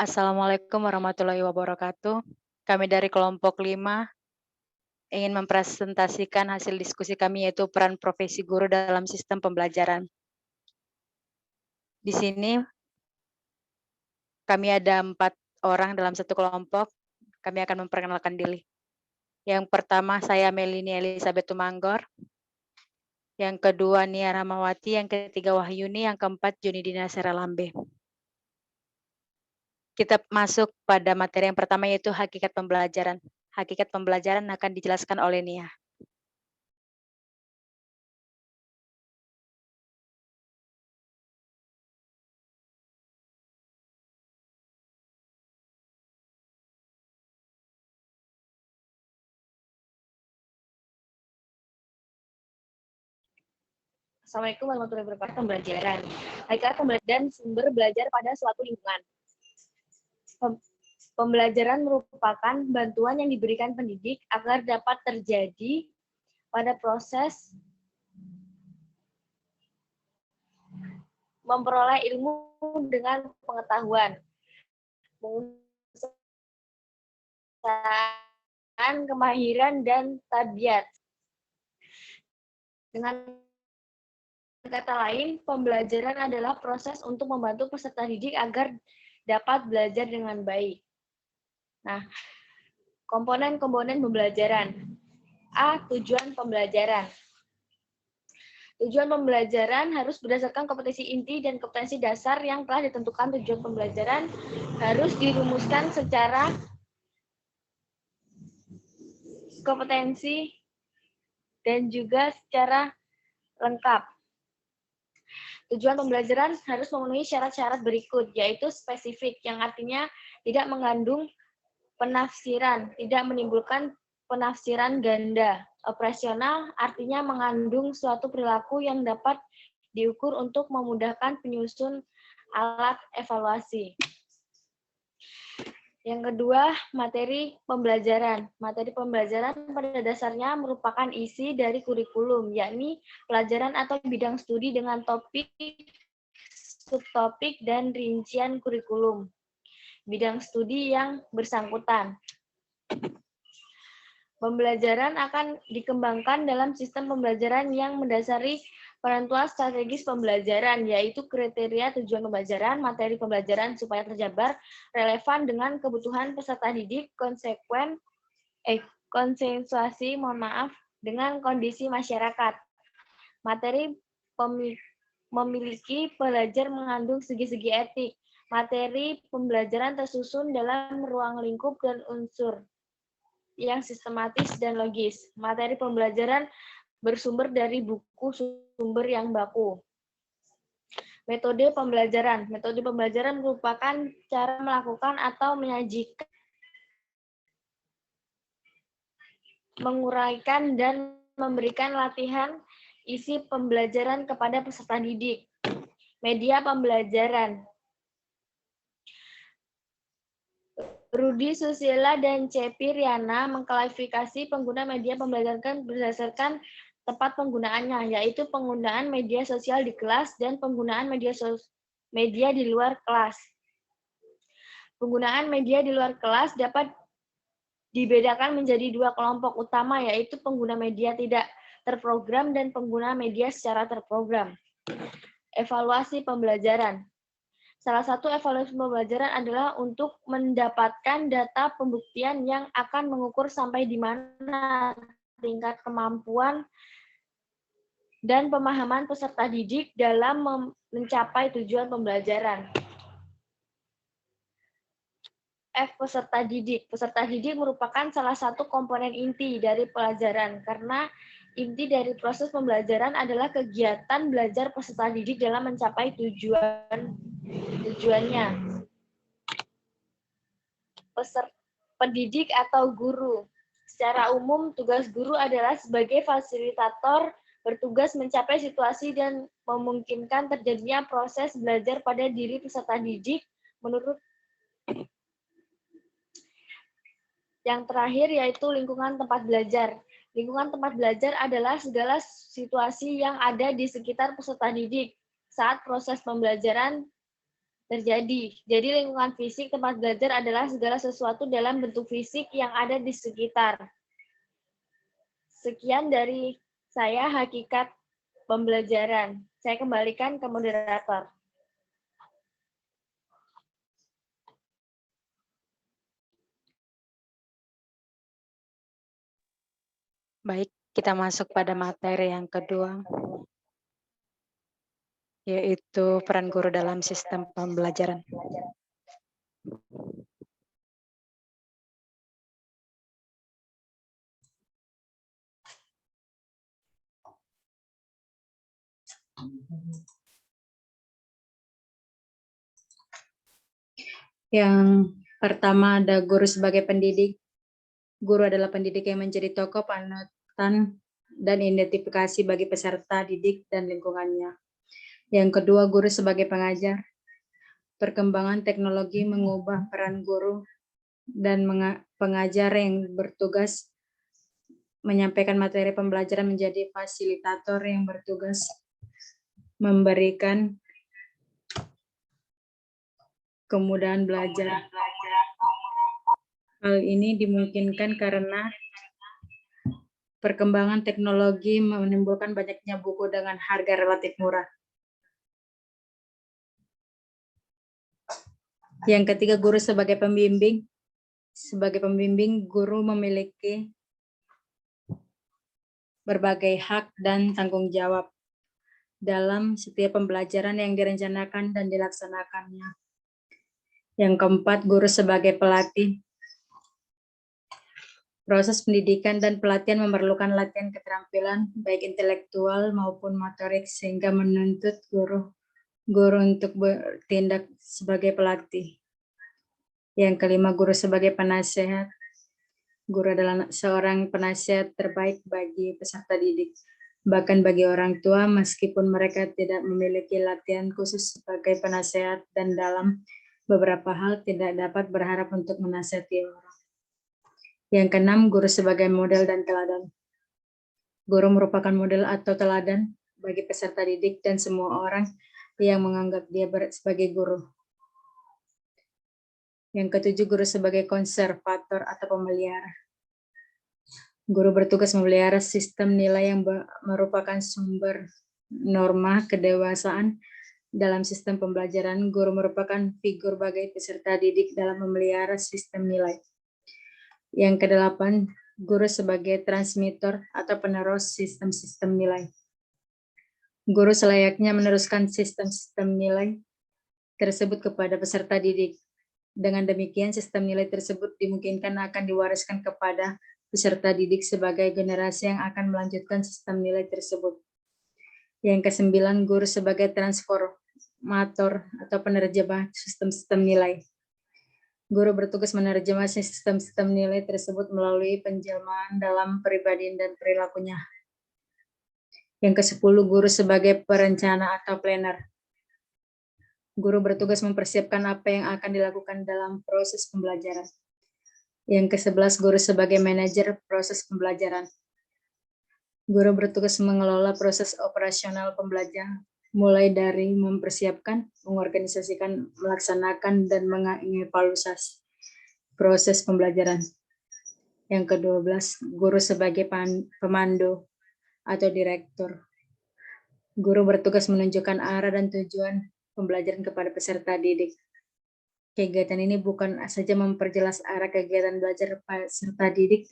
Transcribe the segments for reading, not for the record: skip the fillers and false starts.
Assalamualaikum warahmatullahi wabarakatuh. Kami dari kelompok 5 ingin mempresentasikan hasil diskusi kami yaitu peran profesi guru dalam sistem pembelajaran. Di sini kami ada 4 orang dalam satu kelompok. Kami akan memperkenalkan diri. Yang pertama saya Melini Elizabeth Tumanggor. Yang kedua Nia Rahmawati, yang ketiga Wahyuni, yang keempat Junidina Seralambe. Kita masuk pada materi yang pertama yaitu hakikat pembelajaran. Hakikat pembelajaran akan dijelaskan oleh Nia. Assalamualaikum warahmatullahi wabarakatuh. Pembelajaran. Hakikat pembelajaran dan sumber belajar pada suatu lingkungan. Pembelajaran merupakan bantuan yang diberikan pendidik agar dapat terjadi pada proses memperoleh ilmu dengan pengetahuan, pengusahaan, kemahiran, dan tabiat. Dengan kata lain, pembelajaran adalah proses untuk membantu peserta didik agar dapat belajar dengan baik. Nah, komponen-komponen pembelajaran. A. Tujuan pembelajaran. Tujuan pembelajaran harus berdasarkan kompetensi inti dan kompetensi dasar yang telah ditentukan. Tujuan pembelajaran harus dirumuskan secara kompetensi dan juga secara lengkap. Tujuan pembelajaran harus memenuhi syarat-syarat berikut, yaitu spesifik, yang artinya tidak mengandung penafsiran, tidak menimbulkan penafsiran ganda. Operasional artinya mengandung suatu perilaku yang dapat diukur untuk memudahkan penyusun alat evaluasi. Yang kedua, materi pembelajaran. Materi pembelajaran pada dasarnya merupakan isi dari kurikulum, yakni pelajaran atau bidang studi dengan topik, subtopik, dan rincian kurikulum. Bidang studi yang bersangkutan. Pembelajaran akan dikembangkan dalam sistem pembelajaran yang mendasari penentuan strategis pembelajaran, yaitu kriteria tujuan pembelajaran, materi pembelajaran supaya terjabar, relevan dengan kebutuhan peserta didik, konsensuasi, dengan kondisi masyarakat. Materi memiliki pelajar mengandung segi-segi etik. Materi pembelajaran tersusun dalam ruang lingkup dan unsur yang sistematis dan logis. Materi pembelajaran bersumber dari buku sumber yang baku. Metode pembelajaran. Metode pembelajaran merupakan cara melakukan atau menyajikan, menguraikan, dan memberikan latihan isi pembelajaran kepada peserta didik. Media pembelajaran. Rudi Susila dan Cepi Riana mengklasifikasi pengguna media pembelajaran berdasarkan tempat penggunaannya, yaitu penggunaan media sosial di kelas dan penggunaan media di luar kelas. Penggunaan media di luar kelas dapat dibedakan menjadi dua kelompok utama, yaitu pengguna media tidak terprogram dan pengguna media secara terprogram. Evaluasi pembelajaran. Salah satu evaluasi pembelajaran adalah untuk mendapatkan data pembuktian yang akan mengukur sampai di mana tingkat kemampuan dan pemahaman peserta didik dalam mencapai tujuan pembelajaran. F. Peserta didik. Peserta didik merupakan salah satu komponen inti dari pelajaran, karena inti dari proses pembelajaran adalah kegiatan belajar peserta didik dalam mencapai tujuannya. Pendidik atau guru. Secara umum, tugas guru adalah sebagai fasilitator, bertugas mencapai situasi dan memungkinkan terjadinya proses belajar pada diri peserta didik. Menurut yang terakhir yaitu lingkungan tempat belajar. Lingkungan tempat belajar adalah segala situasi yang ada di sekitar peserta didik saat proses pembelajaran terjadi. Jadi lingkungan fisik tempat belajar adalah segala sesuatu dalam bentuk fisik yang ada di sekitar. Sekian dari saya hakikat pembelajaran. Saya kembalikan ke moderator. Baik, kita masuk pada materi yang kedua, yaitu peran guru dalam sistem pembelajaran. Yang pertama ada guru sebagai pendidik. Guru adalah pendidik yang menjadi tokoh panutan dan identifikasi bagi peserta didik dan lingkungannya. Yang kedua, guru sebagai pengajar. Perkembangan teknologi mengubah peran guru dan pengajar yang bertugas menyampaikan materi pembelajaran menjadi fasilitator yang bertugas memberikan kemudahan belajar. Hal ini dimungkinkan karena perkembangan teknologi menimbulkan banyaknya buku dengan harga relatif murah. Yang ketiga, guru sebagai pembimbing. Sebagai pembimbing, guru memiliki berbagai hak dan tanggung jawab dalam setiap pembelajaran yang direncanakan dan dilaksanakannya. Yang keempat, guru sebagai pelatih. Proses pendidikan dan pelatihan memerlukan latihan keterampilan baik intelektual maupun motorik sehingga menuntut guru untuk bertindak sebagai pelatih. Yang kelima, guru sebagai penasehat. Guru adalah seorang penasihat terbaik bagi peserta didik, bahkan bagi orang tua meskipun mereka tidak memiliki latihan khusus sebagai penasehat dan dalam beberapa hal tidak dapat berharap untuk menasihati orang. Yang keenam, guru sebagai model dan teladan. Guru merupakan model atau teladan bagi peserta didik dan semua orang yang menganggap dia sebagai guru. Yang ketujuh, guru sebagai konservator atau pemelihara. Guru bertugas memelihara sistem nilai yang merupakan sumber norma kedewasaan dalam sistem pembelajaran. Guru merupakan figur bagi peserta didik dalam memelihara sistem nilai. Yang kedelapan, guru sebagai transmitter atau penerus sistem-sistem nilai. Guru selayaknya meneruskan sistem-sistem nilai tersebut kepada peserta didik. Dengan demikian, sistem nilai tersebut dimungkinkan akan diwariskan kepada peserta didik sebagai generasi yang akan melanjutkan sistem nilai tersebut. Yang kesembilan, guru sebagai transformator atau penerjemah sistem-sistem nilai. Guru bertugas menerjemah sistem-sistem nilai tersebut melalui penjelmaan dalam pribadi dan perilakunya. Yang kesepuluh, guru sebagai perencana atau planner. Guru bertugas mempersiapkan apa yang akan dilakukan dalam proses pembelajaran. Yang ke-11, guru sebagai manajer proses pembelajaran. Guru bertugas mengelola proses operasional pembelajaran, mulai dari mempersiapkan, mengorganisasikan, melaksanakan, dan mengevaluasi proses pembelajaran. Yang ke-12, guru sebagai pemandu atau direktur. Guru bertugas menunjukkan arah dan tujuan pembelajaran kepada peserta didik. Kegiatan ini bukan saja memperjelas arah kegiatan belajar peserta didik,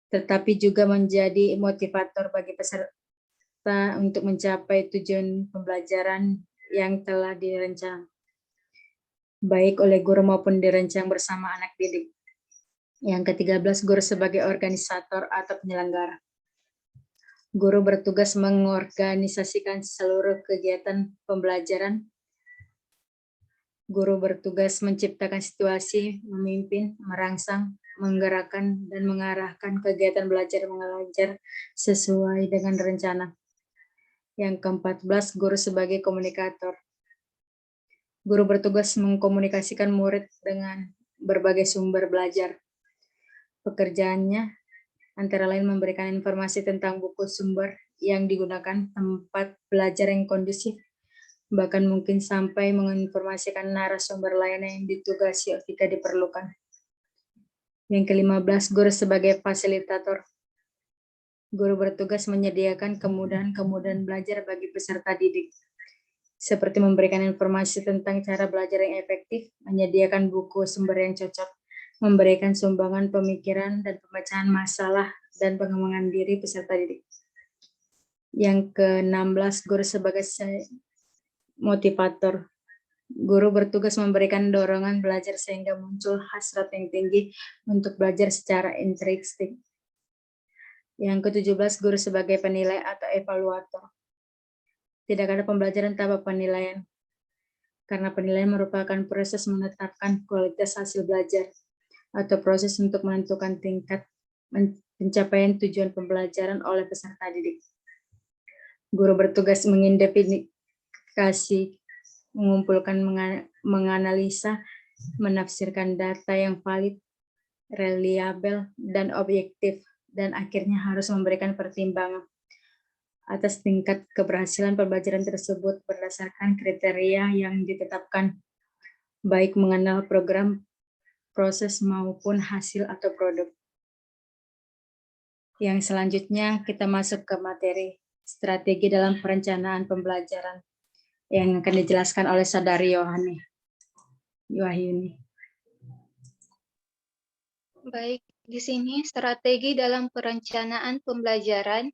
tetapi juga menjadi motivator bagi peserta untuk mencapai tujuan pembelajaran yang telah dirancang, baik oleh guru maupun dirancang bersama anak didik. Yang ke-13, guru sebagai organisator atau penyelenggara. Guru bertugas mengorganisasikan seluruh kegiatan pembelajaran. Guru bertugas menciptakan situasi, memimpin, merangsang, menggerakkan, dan mengarahkan kegiatan belajar mengajar sesuai dengan rencana. Yang ke-14, guru sebagai komunikator. Guru bertugas mengkomunikasikan murid dengan berbagai sumber belajar. Pekerjaannya antara lain memberikan informasi tentang buku sumber yang digunakan, tempat belajar yang kondusif, bahkan mungkin sampai menginformasikan narasumber lainnya yang ditugasi jika diperlukan. Yang ke-15, guru sebagai fasilitator. Guru bertugas menyediakan kemudahan-kemudahan belajar bagi peserta didik, seperti memberikan informasi tentang cara belajar yang efektif, menyediakan buku sumber yang cocok, memberikan sumbangan pemikiran dan pemecahan masalah dan pengembangan diri peserta didik. Yang ke-16, guru sebagai motivator. Guru bertugas memberikan dorongan belajar sehingga muncul hasrat yang tinggi untuk belajar secara intrinsik. Yang ke-17, guru sebagai penilai atau evaluator. Tidak ada pembelajaran tanpa penilaian, karena penilaian merupakan proses menetapkan kualitas hasil belajar atau proses untuk menentukan tingkat pencapaian tujuan pembelajaran oleh peserta didik. Guru bertugas mengidentifikasi, mengumpulkan, menganalisa, menafsirkan data yang valid, reliabel, dan objektif, dan akhirnya harus memberikan pertimbangan atas tingkat keberhasilan pembelajaran tersebut berdasarkan kriteria yang ditetapkan, baik mengenal program, proses, maupun hasil atau produk. Yang selanjutnya kita masuk ke materi strategi dalam perencanaan pembelajaran yang akan dijelaskan oleh Saudari Wahyuni. Baik, di sini strategi dalam perencanaan pembelajaran.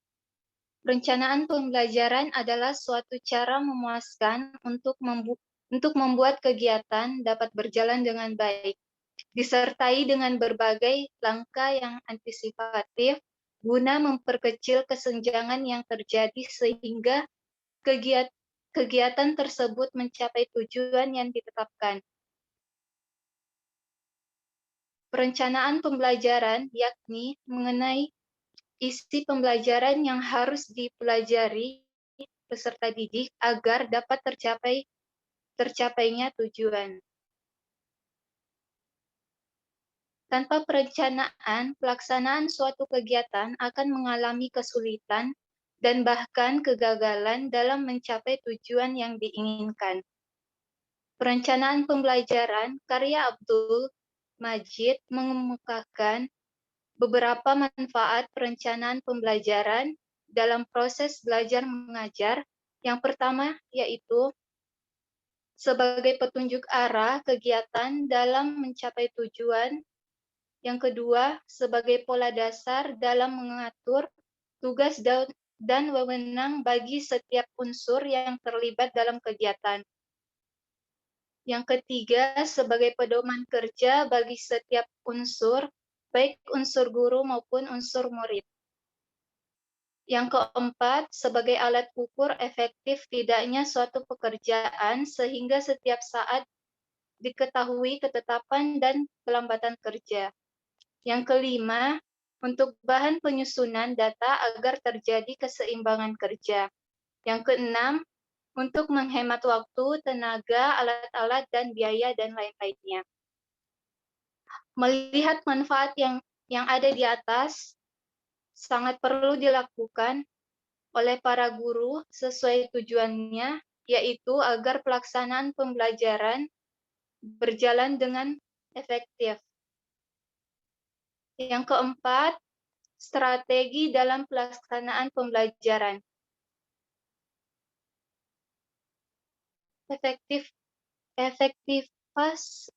Perencanaan pembelajaran adalah suatu cara memuaskan untuk membuat kegiatan dapat berjalan dengan baik, disertai dengan berbagai langkah yang antisipatif guna memperkecil kesenjangan yang terjadi sehingga kegiatan tersebut mencapai tujuan yang ditetapkan. Perencanaan pembelajaran yakni mengenai isi pembelajaran yang harus dipelajari peserta didik agar dapat tercapainya tujuan. Tanpa perencanaan, pelaksanaan suatu kegiatan akan mengalami kesulitan dan bahkan kegagalan dalam mencapai tujuan yang diinginkan. Perencanaan pembelajaran karya Abdul Majid mengemukakan beberapa manfaat perencanaan pembelajaran dalam proses belajar mengajar. Yang pertama yaitu sebagai petunjuk arah kegiatan dalam mencapai tujuan. Yang kedua, sebagai pola dasar dalam mengatur tugas dan wewenang bagi setiap unsur yang terlibat dalam kegiatan. Yang ketiga, sebagai pedoman kerja bagi setiap unsur, baik unsur guru maupun unsur murid. Yang keempat, sebagai alat ukur efektif tidaknya suatu pekerjaan sehingga setiap saat diketahui ketetapan dan kelambatan kerja. Yang kelima, untuk bahan penyusunan data agar terjadi keseimbangan kerja. Yang keenam, untuk menghemat waktu, tenaga, alat-alat, dan biaya, dan lain-lainnya. Melihat manfaat yang ada di atas, sangat perlu dilakukan oleh para guru sesuai tujuannya, yaitu agar pelaksanaan pembelajaran berjalan dengan efektif. Yang keempat, strategi dalam pelaksanaan pembelajaran. Efektivitas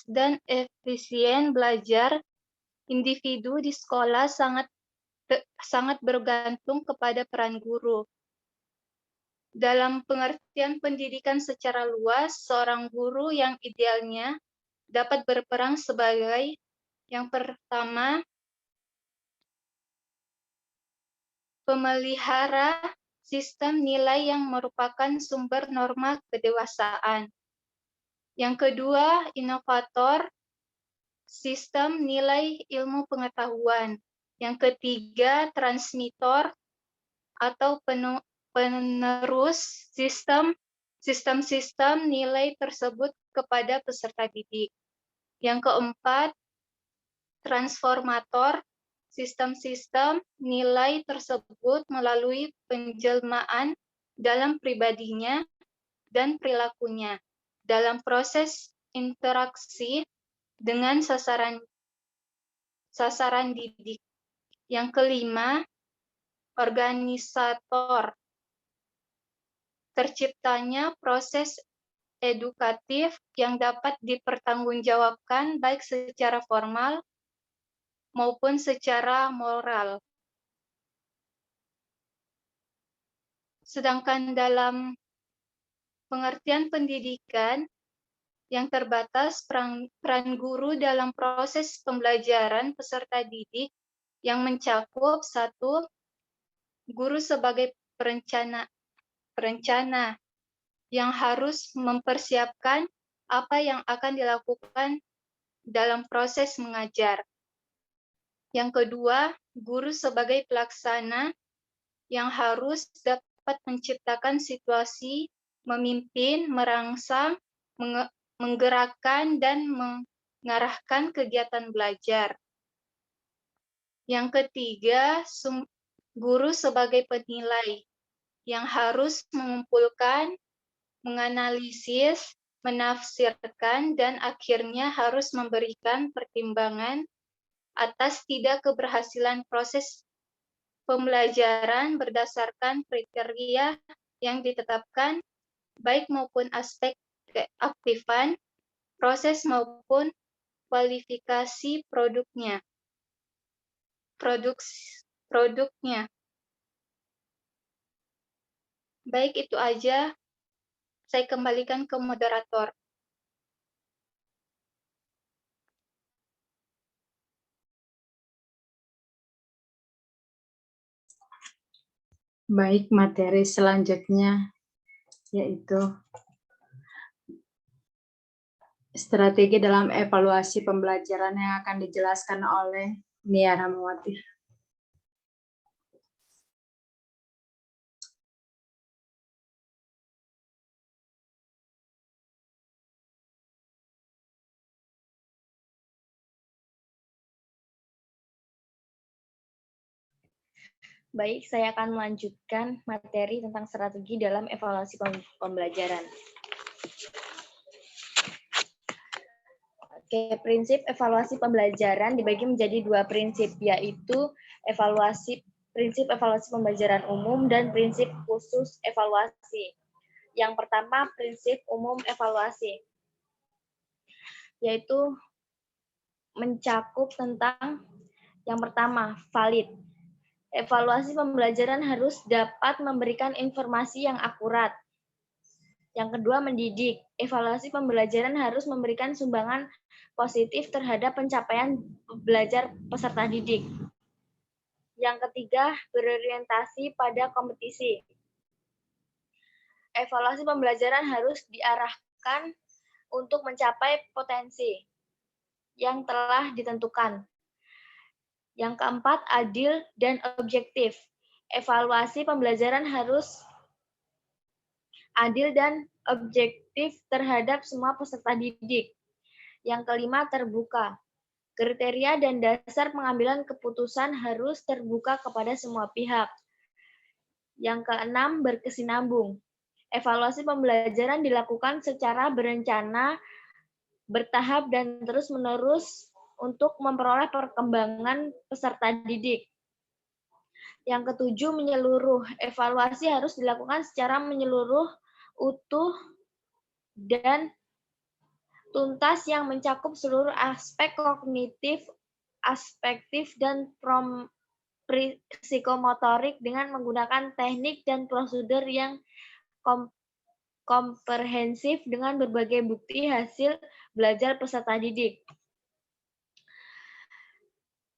dan efisien belajar individu di sekolah sangat bergantung kepada peran guru. Dalam pengertian pendidikan secara luas, seorang guru yang idealnya dapat berperan sebagai yang pertama, pemelihara sistem nilai yang merupakan sumber norma kedewasaan. Yang kedua, inovator sistem nilai ilmu pengetahuan. Yang ketiga, transmitor atau penerus sistem nilai tersebut kepada peserta didik. Yang keempat, transformator sistem nilai tersebut melalui penjelmaan dalam pribadinya dan perilakunya dalam proses interaksi dengan sasaran didik. Yang kelima, organisator. Terciptanya proses edukatif yang dapat dipertanggungjawabkan baik secara formal maupun secara moral. Sedangkan dalam pengertian pendidikan yang terbatas, peran guru dalam proses pembelajaran peserta didik yang mencakup 1. Guru sebagai perencana yang harus mempersiapkan apa yang akan dilakukan dalam proses mengajar. Yang kedua, guru sebagai pelaksana yang harus dapat menciptakan situasi, memimpin, merangsang, menggerakkan, dan mengarahkan kegiatan belajar. Yang ketiga, guru sebagai penilai yang harus mengumpulkan, menganalisis, menafsirkan, dan akhirnya harus memberikan pertimbangan atas tidak keberhasilan proses pembelajaran berdasarkan kriteria yang ditetapkan, baik maupun aspek keaktifan, proses maupun kualifikasi produknya. Baik, itu aja. Saya kembalikan ke moderator. Baik, materi selanjutnya yaitu strategi dalam evaluasi pembelajaran yang akan dijelaskan oleh Nia Ramawati. Baik, saya akan melanjutkan materi tentang strategi dalam evaluasi pembelajaran. Oke, prinsip evaluasi pembelajaran dibagi menjadi 2 prinsip, yaitu prinsip evaluasi pembelajaran umum dan prinsip khusus evaluasi. Yang pertama, prinsip umum evaluasi, yaitu mencakup tentang yang pertama, valid. Evaluasi pembelajaran harus dapat memberikan informasi yang akurat. Yang kedua, mendidik. Evaluasi pembelajaran harus memberikan sumbangan positif terhadap pencapaian belajar peserta didik. Yang ketiga, berorientasi pada kompetisi. Evaluasi pembelajaran harus diarahkan untuk mencapai potensi yang telah ditentukan. Yang keempat, adil dan objektif. Evaluasi pembelajaran harus adil dan objektif terhadap semua peserta didik. Yang kelima, terbuka. Kriteria dan dasar pengambilan keputusan harus terbuka kepada semua pihak. Yang keenam, berkesinambung. Evaluasi pembelajaran dilakukan secara berencana, bertahap, dan terus-menerus untuk memperoleh perkembangan peserta didik. Yang ketujuh, menyeluruh. Evaluasi harus dilakukan secara menyeluruh, utuh, dan tuntas yang mencakup seluruh aspek kognitif, aspektif, dan psikomotorik dengan menggunakan teknik dan prosedur yang komprehensif dengan berbagai bukti hasil belajar peserta didik.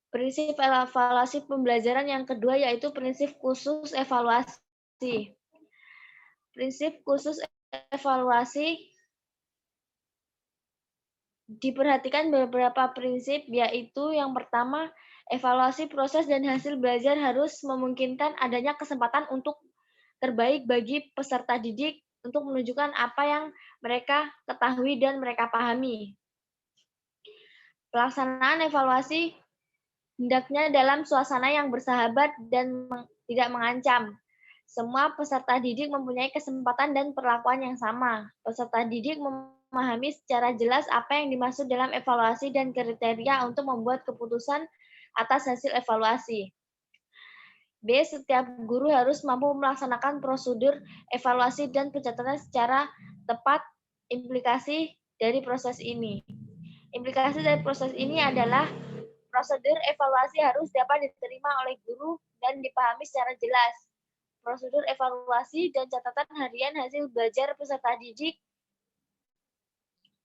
Prinsip evaluasi pembelajaran yang kedua yaitu prinsip khusus evaluasi. Prinsip khusus evaluasi diperhatikan beberapa prinsip, yaitu yang pertama, evaluasi proses dan hasil belajar harus memungkinkan adanya kesempatan untuk terbaik bagi peserta didik untuk menunjukkan apa yang mereka ketahui dan mereka pahami. Pelaksanaan evaluasi hendaknya dalam suasana yang bersahabat dan tidak mengancam. Semua peserta didik mempunyai kesempatan dan perlakuan yang sama. Peserta didik memahami secara jelas apa yang dimaksud dalam evaluasi dan kriteria untuk membuat keputusan atas hasil evaluasi. B. Setiap guru harus mampu melaksanakan prosedur evaluasi dan pencatatan secara tepat. Implikasi dari proses ini. Implikasi dari proses ini adalah prosedur evaluasi harus dapat diterima oleh guru dan dipahami secara jelas. Prosedur evaluasi dan catatan harian hasil belajar peserta didik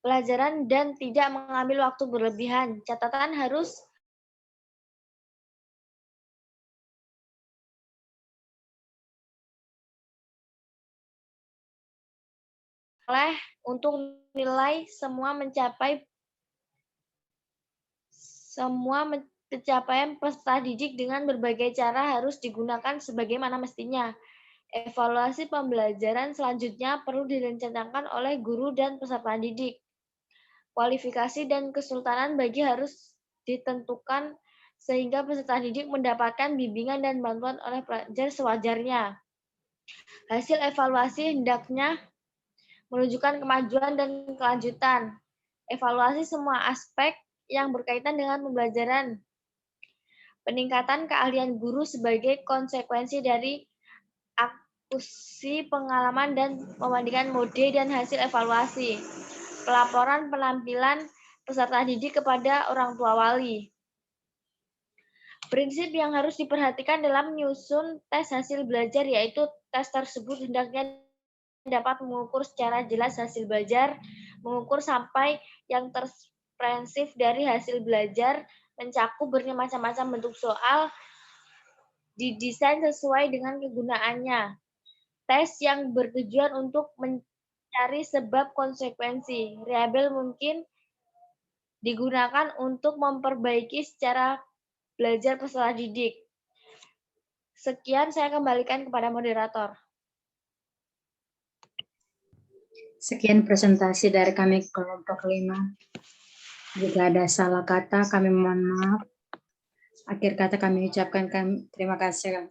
pelajaran dan tidak mengambil waktu berlebihan. Catatan harus untuk nilai semua pencapaian peserta didik dengan berbagai cara harus digunakan sebagaimana mestinya. Evaluasi pembelajaran selanjutnya perlu direncanakan oleh guru dan peserta didik. Kualifikasi dan kesultanan bagi harus ditentukan sehingga peserta didik mendapatkan bimbingan dan bantuan oleh pelajar sewajarnya. Hasil evaluasi hendaknya menunjukkan kemajuan dan kelanjutan. Evaluasi semua aspek yang berkaitan dengan pembelajaran. Peningkatan keahlian guru sebagai konsekuensi dari akuisisi pengalaman dan membandingkan mode dan hasil evaluasi. Pelaporan penampilan peserta didik kepada orang tua wali. Prinsip yang harus diperhatikan dalam menyusun tes hasil belajar yaitu tes tersebut hendaknya dapat mengukur secara jelas hasil belajar, mengukur sampai yang komprehensif dari hasil belajar, mencakup bermacam-macam bentuk soal, didesain sesuai dengan kegunaannya. Tes yang bertujuan untuk mencari sebab konsekuensi, variabel mungkin digunakan untuk memperbaiki secara belajar peserta didik. Sekian saya kembalikan kepada moderator. Sekian presentasi dari kami kelompok 5. Jika ada salah kata, kami mohon maaf. Akhir kata kami ucapkan terima kasih.